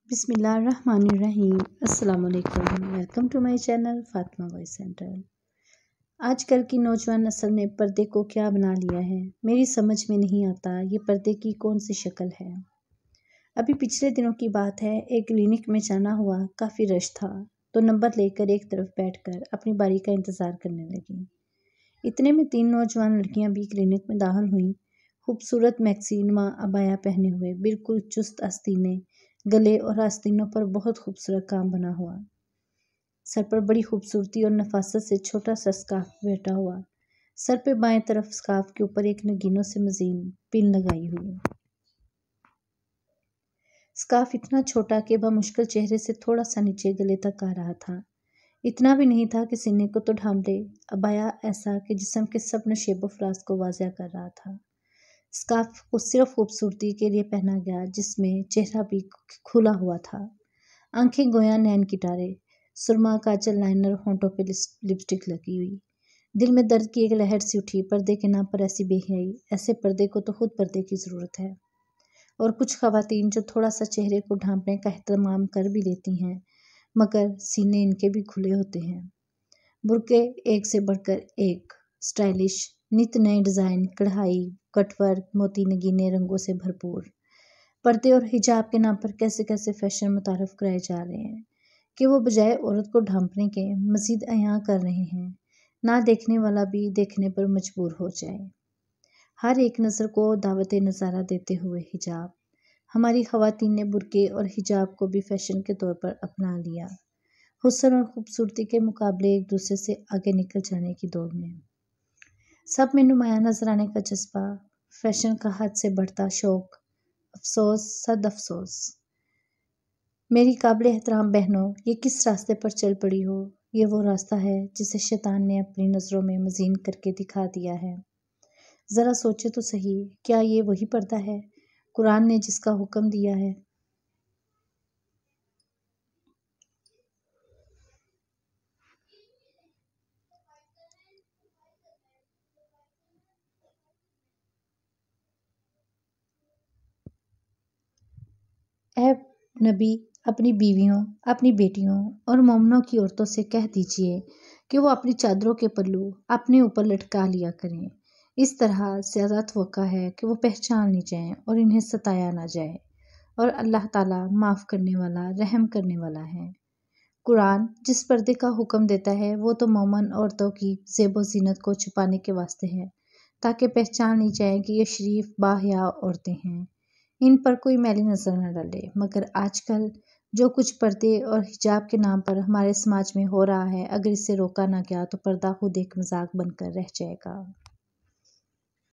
बिस्मिल्लाहिर्रहमानिर्रहीम। अस्सलाम वालेकुम। Welcome to my channel Fatima voice centre. आजकल की नौजवान नस्ल ने पर्दे को क्या बना लिया है, मेरी समझ में नहीं आता। ये पर्दे की कौन सी शक्ल है। अभी पिछले दिनों की बात है, एक क्लिनिक में जाना हुआ, काफ़ी रश था, तो नंबर लेकर एक तरफ बैठकर अपनी बारी का इंतज़ार करने लगी। इतने में 3 नौजवान लड़कियां भी क्लिनिक में दाखिल हुईं। खूबसूरत मैक्सीनुमा अबाया पहने हुए, बिल्कुल चुस्त आस्तीने, गले और आस्तीनों पर बहुत खूबसूरत काम बना हुआ, सर पर बड़ी खूबसूरती और नफासत से छोटा सा स्कार्फ बैठा हुआ, सर पे बाएं तरफ स्कार्फ के ऊपर एक नगीनों से मजीन पिन लगाई हुई। स्कार्फ इतना छोटा कि वह मुश्किल चेहरे से थोड़ा सा नीचे गले तक आ रहा था। इतना भी नहीं था कि सीने को तो ढांप दे, अबाया ऐसा कि जिस्म के सब नशेबो फराज को वाज़िया कर रहा था। स्कार्फ को सिर्फ खूबसूरती के लिए पहना गया, जिसमें चेहरा भी खुला हुआ था। आंखें गोया नैन की टारे, सुरमा, काजल, लाइनर, होंठों पे लिपस्टिक लगी हुई। दिल में दर्द की एक लहर सी उठी। पर्दे के नाम पर ऐसी बेहयाई, ऐसे पर्दे को तो खुद पर्दे की ज़रूरत है। और कुछ खवातीन जो थोड़ा सा चेहरे को ढांपने का एहतमाम कर भी लेती हैं, मगर सीने इनके भी खुले होते हैं। बुर्के एक से बढ़कर एक स्टाइलिश, नित नए डिज़ाइन, कढ़ाई, कटवर्क, मोती नगीने रंगों से भरपूर। पर्दे और हिजाब के नाम पर कैसे कैसे फैशन मुतारफ़ कराए जा रहे हैं कि वो बजाय औरत को ढांपने के मज़ीद अयां कर रहे हैं, ना देखने वाला भी देखने पर मजबूर हो जाए। हर एक नज़र को दावत नज़ारा देते हुए हिजाब। हमारी ख़वातीन ने बुर्के और हिजाब को भी फैशन के तौर पर अपना लिया, हुस्न और खूबसूरती के मुकाबले एक दूसरे से आगे निकल जाने की दौड़ में। सब में नुमायां नजर आने का जज्बा, फैशन का हद से बढ़ता शौक। अफसोस, सद अफसोस मेरी काबिल एहतराम बहनों, ये किस रास्ते पर चल पड़ी हो। ये वो रास्ता है जिसे शैतान ने अपनी नज़रों में मजीन करके दिखा दिया है। ज़रा सोचे तो सही, क्या ये वही पर्दा है कुरान ने जिसका हुक्म दिया है। ऐ नबी, अपनी बीवियों, अपनी बेटियों और मोमनों की औरतों से कह दीजिए कि वो अपनी चादरों के पल्लू अपने ऊपर लटका लिया करें। इस तरह ज़्यादा तवक्का है कि वो पहचान ली जाएं और इन्हें सताया ना जाए। और अल्लाह ताला माफ़ करने वाला, रहम करने वाला है। कुरान जिस पर्दे का हुक्म देता है, वो तो मोमन औरतों की ज़ेबो ज़ीनत को छुपाने के वास्ते है, ताकि पहचान ली जाए कि ये शरीफ बाहया औरतें हैं, इन पर कोई मैली नज़र न डाले। मगर आजकल जो कुछ पर्दे और हिजाब के नाम पर हमारे समाज में हो रहा है, अगर इससे रोका ना गया तो पर्दा खुद एक मजाक बनकर रह जाएगा।